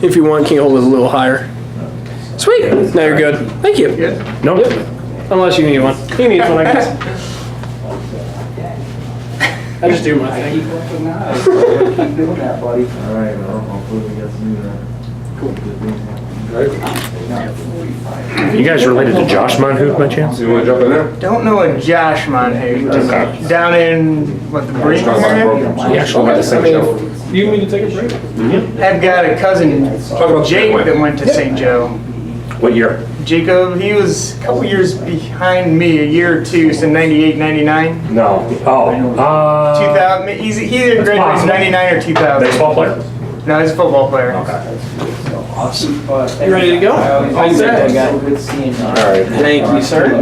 If you want, can you hold it a little higher? Sweet. Now you're good. Thank you. No. Unless you need one. You need one, I guess. I just do my thing. Keep doing that, buddy. All right, well, hopefully we get some You guys related to Josh Monhoot by chance? So you want to jump in there? Don't know a Josh Monhoot. Okay. Down in, what, the Bremen area? He actually went to St. Joe. You need me to take a break? I've got a cousin, about Jake, Penway. that went to St. Joe. What year? Jacob, he was a couple years behind me, a year or two, so 98, 99. No. Oh. 2000, he either graduated possible. 99 or 2000. Baseball player? No, he's a football player. Okay. Awesome. You ready to go? All set. Good seeing you. All right. Thank you, sir.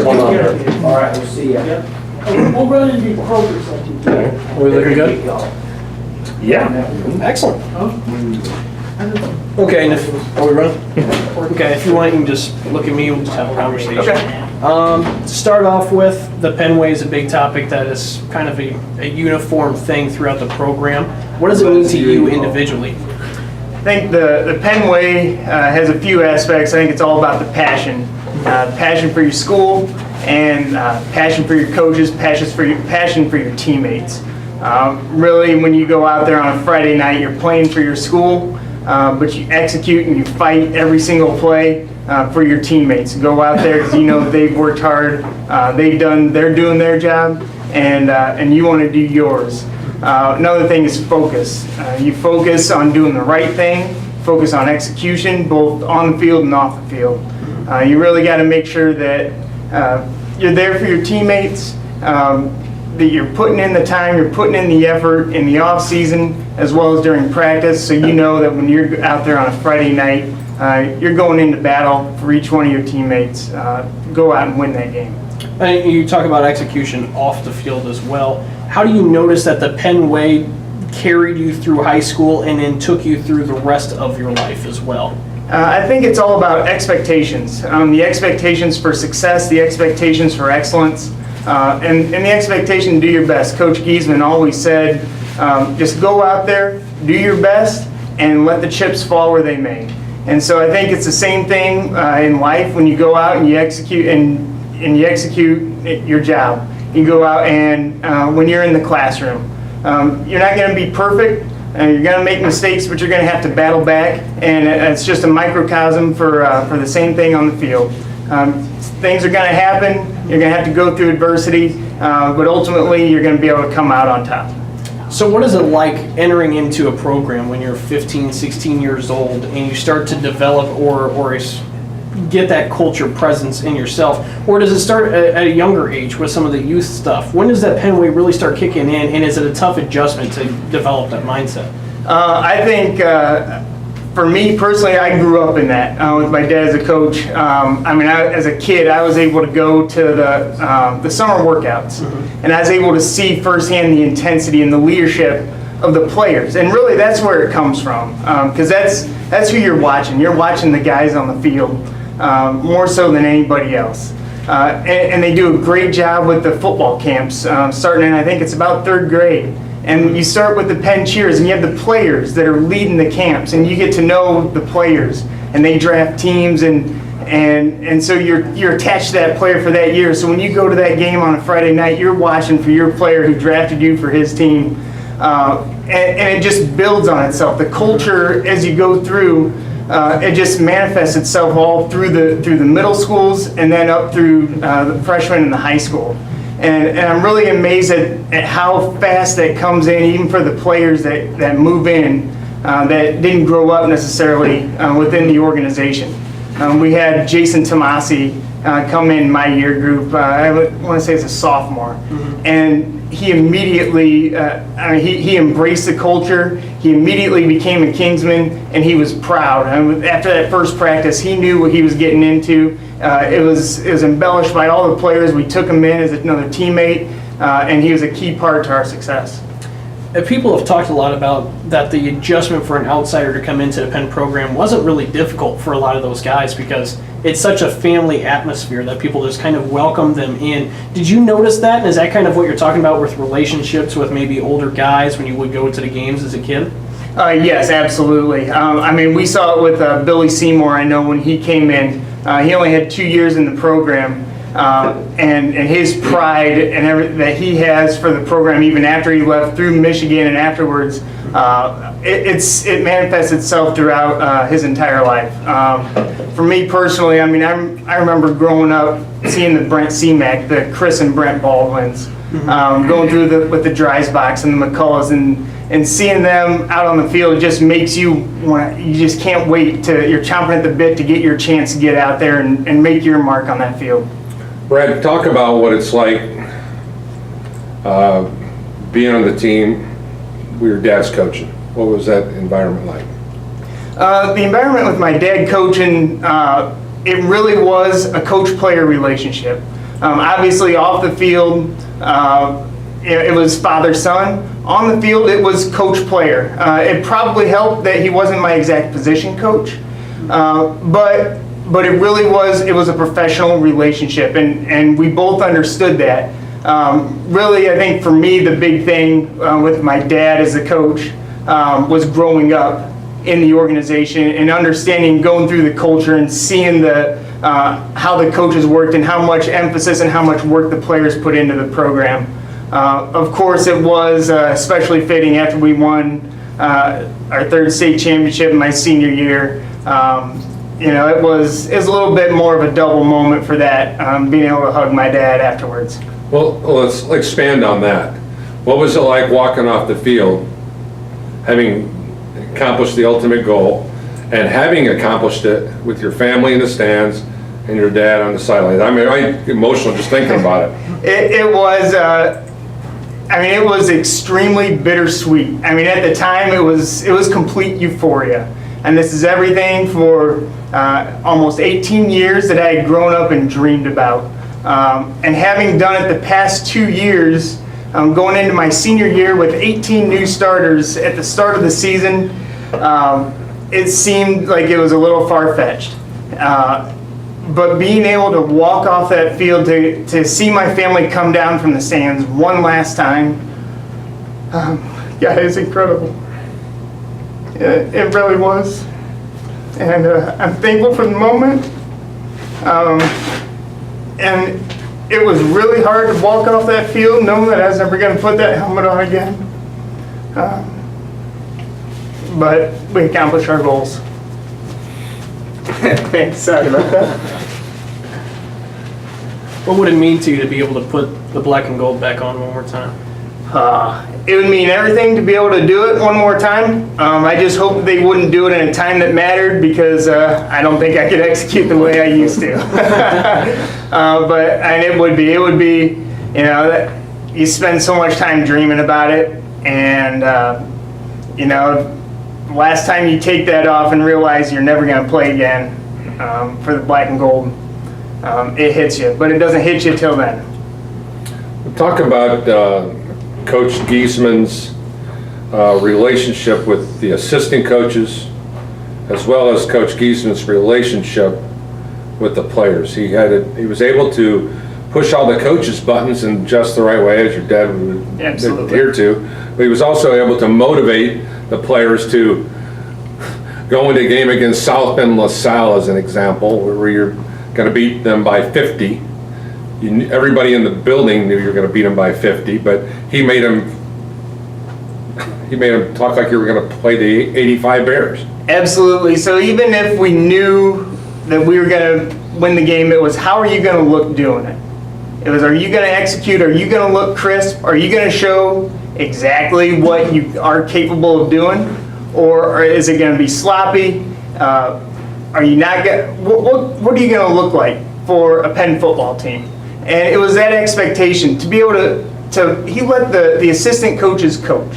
Hold on. All right, we'll see ya. We'll run into Kroger's like you do. Are we looking good? Yeah. Excellent. Okay, and if, are we running? Okay, if you want, you can just look at me, we'll just have a conversation. Okay. To start off with, the Penway is a big topic that is kind of a uniform thing throughout the program. What does it mean to you individually? I think the Penn Way has a few aspects. I think it's all about the passion. Passion for your school and passion for your coaches, passion for your teammates. Really, when you go out there on a Friday night, you're playing for your school, but you execute and you fight every single play for your teammates. Go out there because you know they've worked hard, they're doing their job, and you want to do yours. Another thing is focus. You focus on doing the right thing, focus on execution, both on the field and off the field. You really got to make sure that you're there for your teammates, that you're putting in the time, you're putting in the effort in the off season as well as during practice, so you know that when you're out there on a Friday night, you're going into battle for each one of your teammates. Go out and win that game. And you talk about execution off the field as well. How do you notice that the Penn Way carried you through high school and then took you through the rest of your life as well? I think it's all about expectations. The expectations for success, the expectations for excellence, and the expectation to do your best. Coach Giesman always said, just go out there, do your best, and let the chips fall where they may. And so I think it's the same thing in life when you go out and you execute your job. You go out and when you're in the classroom, you're not going to be perfect. You're going to make mistakes, but you're going to have to battle back. And it's just a microcosm for the same thing on the field. Things are going to happen. You're going to have to go through adversity, but ultimately you're going to be able to come out on top. So what is it like entering into a program when you're 15, 16 years old and you start to develop or get that culture presence in yourself? Or does it start at a younger age with some of the youth stuff? When does that Penn Way really start kicking in, and is it a tough adjustment to develop that mindset? I think for me personally, I grew up in that with my dad as a coach. As a kid, I was able to go to the summer workouts, and I was able to see firsthand the intensity and the leadership of the players. And really, that's where it comes from, because that's who you're watching. You're watching the guys on the field more so than anybody else. And they do a great job with the football camps, starting in, I think it's about 3rd grade. And you start with the Penn Cheers, and you have the players that are leading the camps, and you get to know the players, and they draft teams, and so you're attached to that player for that year. So when you go to that game on a Friday night, you're watching for your player who drafted you for his team, and it just builds on itself. The culture as you go through, it just manifests itself all through the middle schools and then up through the freshmen and the high school. And I'm really amazed at how fast that comes in, even for the players that move in that didn't grow up necessarily within the organization. We had Jason Tomasi come in my year group. I want to say it's a sophomore, and he immediately he embraced the culture. He immediately became a Kingsman, and he was proud. And after that first practice, he knew what he was getting into. It was embellished by all the players. We took him in as another teammate, and he was a key part to our success. People have talked a lot about that the adjustment for an outsider to come into the Penn program wasn't really difficult for a lot of those guys because it's such a family atmosphere that people just kind of welcome them in. Did you notice that? And is that kind of what you're talking about with relationships with maybe older guys when you would go to the games as a kid? Yes, absolutely. I mean, we saw it with Billy Seymour. I know when he came in, he only had 2 years in the program, and his pride and everything that he has for the program, even after he left through Michigan and afterwards, it manifests itself throughout his entire life. For me personally, I mean, I remember growing up seeing the Brent CMAC, the Chris and Brent Baldwins, going through with the Dreisbachs and the McCulloughs, and seeing them out on the field just makes you you just can't wait you're chomping at the bit to get your chance to get out there and make your mark on that field. Brad, talk about what it's like being on the team where your dad's coaching. What was that environment like? The environment with my dad coaching, it really was a coach-player relationship. Obviously off the field, it was father-son. On the field, it was coach-player. It probably helped that he wasn't my exact position coach, but it really was a professional relationship, and we both understood that. Really, I think for me, the big thing with my dad as a coach was growing up in the organization and understanding, going through the culture and seeing how the coaches worked and how much emphasis and how much work the players put into the program. Of course, it was especially fitting after we won our third state championship in my senior year. It was a little bit more of a double moment for that, being able to hug my dad afterwards. Well, let's expand on that. What was it like walking off the field, having accomplished the ultimate goal, and having accomplished it with your family in the stands and your dad on the sidelines? I mean, I'm emotional just thinking about it. It was extremely bittersweet. I mean, at the time, it was complete euphoria. And this is everything for almost 18 years that I had grown up and dreamed about. And having done it the past 2 years, going into my senior year with 18 new starters at the start of the season, it seemed like it was a little far-fetched. But being able to walk off that field, to see my family come down from the stands one last time, it's incredible. It really was. And I'm thankful for the moment. And it was really hard to walk off that field knowing that I was never going to put that helmet on again. But we accomplished our goals. Thanks, sorry about that. What would it mean to you to be able to put the black and gold back on one more time? It would mean everything to be able to do it one more time. I just hope they wouldn't do it in a time that mattered, because I don't think I could execute the way I used to. But it would be, that you spend so much time dreaming about it, and last time you take that off and realize you're never going to play again for the black and gold, it hits you, but it doesn't hit you till then. Talk about Coach Giesman's relationship with the assistant coaches, as well as Coach Giesman's relationship with the players. He was able to push all the coaches' buttons in just the right way, as your dad would adhere to, but he was also able to motivate the players to go into a game against South Bend LaSalle, as an example, where you're going to beat them by 50. Everybody in the building knew you were going to beat them by 50, but he made them talk like you were going to play the 85 Bears. Absolutely. So even if we knew that we were going to win the game, it was, how are you going to look doing it? It was, are you going to execute? Are you going to look crisp? Are you going to show exactly what you are capable of doing? Or is it going to be sloppy? Are you not going? What are you going to look like for a Penn football team? And it was that expectation to be able to he let the assistant coaches coach.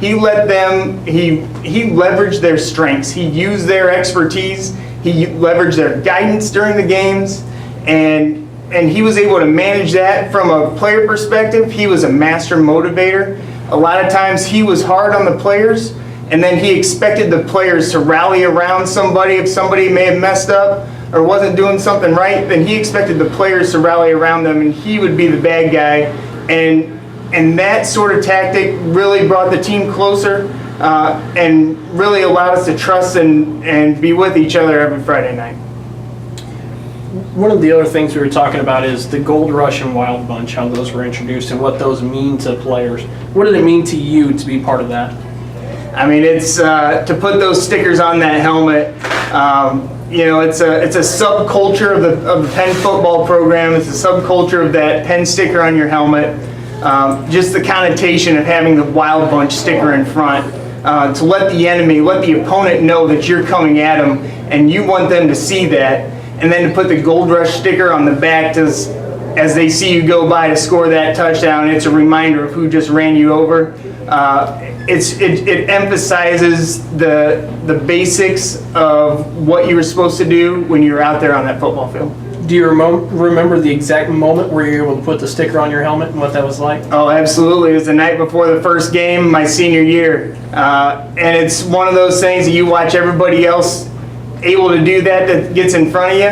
He let them, he leveraged their strengths. He used their expertise. He leveraged their guidance during the games, and he was able to manage that from a player perspective. He was a master motivator. A lot of times he was hard on the players, and then he expected the players to rally around somebody. If somebody may have messed up or wasn't doing something right, then he expected the players to rally around them, and he would be the bad guy. And that sort of tactic really brought the team closer. and really allowed us to trust and be with each other every Friday night. One of the other things we were talking about is the Gold Rush and Wild Bunch, how those were introduced and what those mean to players. What did it mean to you to be part of that? I mean, it's to put those stickers on that helmet. You know, it's a subculture of the Penn football program. It's a subculture of that Penn sticker on your helmet. Just the connotation of having the Wild Bunch sticker in front to let the enemy, let the opponent know that you're coming at them and you want them to see that. And then to put the Gold Rush sticker on the back as they see you go by to score that touchdown, it's a reminder of who just ran you over. It emphasizes the basics of what you were supposed to do when you were out there on that football field. Do you remember the exact moment where you were able to put the sticker on your helmet and what that was like? Oh, absolutely. It was the night before the first game, my senior year. And it's one of those things that you watch everybody else able to do that gets in front of you.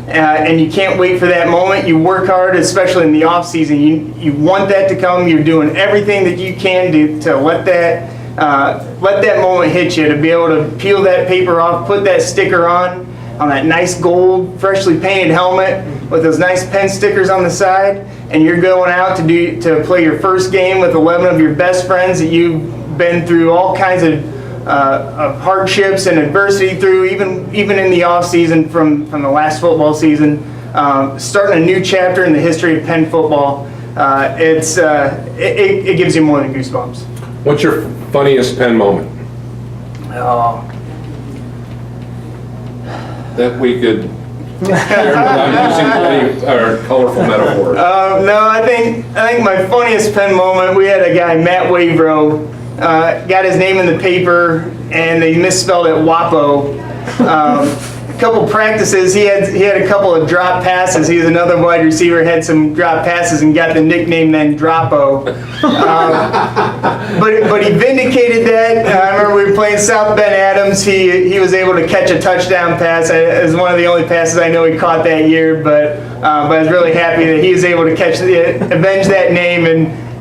And you can't wait for that moment. You work hard, especially in the off season. You want that to come. You're doing everything that you can do to let that moment hit you, to be able to peel that paper off, put that sticker on that nice gold, freshly painted helmet with those nice Penn stickers on the side, and you're going out to play your first game with 11 of your best friends that you've been through all kinds of hardships and adversity through, even in the off season from the last football season, starting a new chapter in the history of Penn football. It gives you more than goosebumps. What's your funniest Penn moment that we could share without using any colorful metaphors? No, I think my funniest Penn moment, we had a guy, Matt Wavero, got his name in the paper and they misspelled it WAPO. A couple practices, he had a couple of drop passes. He was another wide receiver, had some drop passes and got the nickname then Dropo. But he vindicated that. I remember we were playing South Bend Adams. He was able to catch a touchdown pass. It was one of the only passes I know he caught that year. But I was really happy that he was able to avenge that name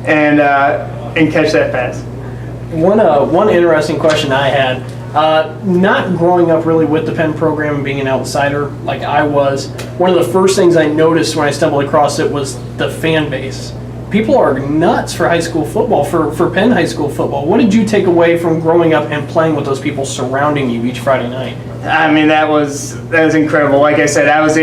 and catch that pass. One interesting question I had, not growing up really with the Penn program and being an outsider like I was, one of the first things I noticed when I stumbled across it was the fan base. People are nuts for high school football, for Penn high school football. What did you take away from growing up and playing with those people surrounding you each Friday night? I mean, that was incredible. Like I said, as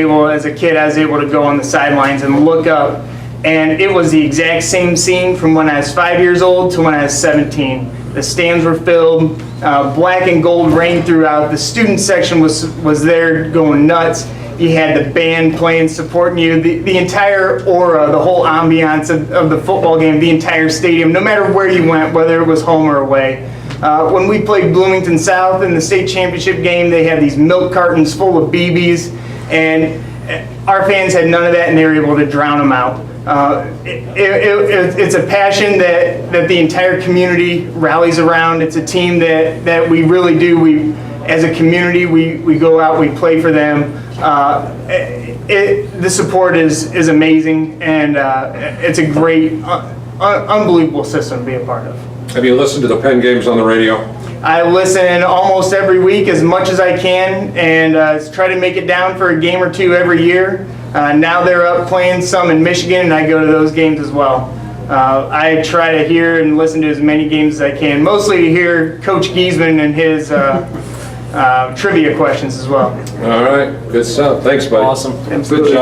a kid, I was able to go on the sidelines and look up, and it was the exact same scene from when I was 5 years old to when I was 17. The stands were filled, black and gold rained throughout. The student section was there going nuts. You had the band playing, supporting you. The entire aura, the whole ambiance of the football game, the entire stadium, no matter where you went, whether it was home or away. When we played Bloomington South in the state championship game, they had these milk cartons full of BBs, and our fans had none of that, and they were able to drown them out. It's a passion that the entire community rallies around. It's a team that we really do. As a community, we go out, we play for them. The support is amazing, and it's a great, unbelievable system to be a part of. Have you listened to the Penn games on the radio? I listen almost every week as much as I can, and try to make it down for a game or two every year. Now they're up playing some in Michigan, and I go to those games as well. I try to hear and listen to as many games as I can, mostly to hear Coach Giesman and his trivia questions as well. All right, good stuff. Thanks, buddy. Awesome. Good job.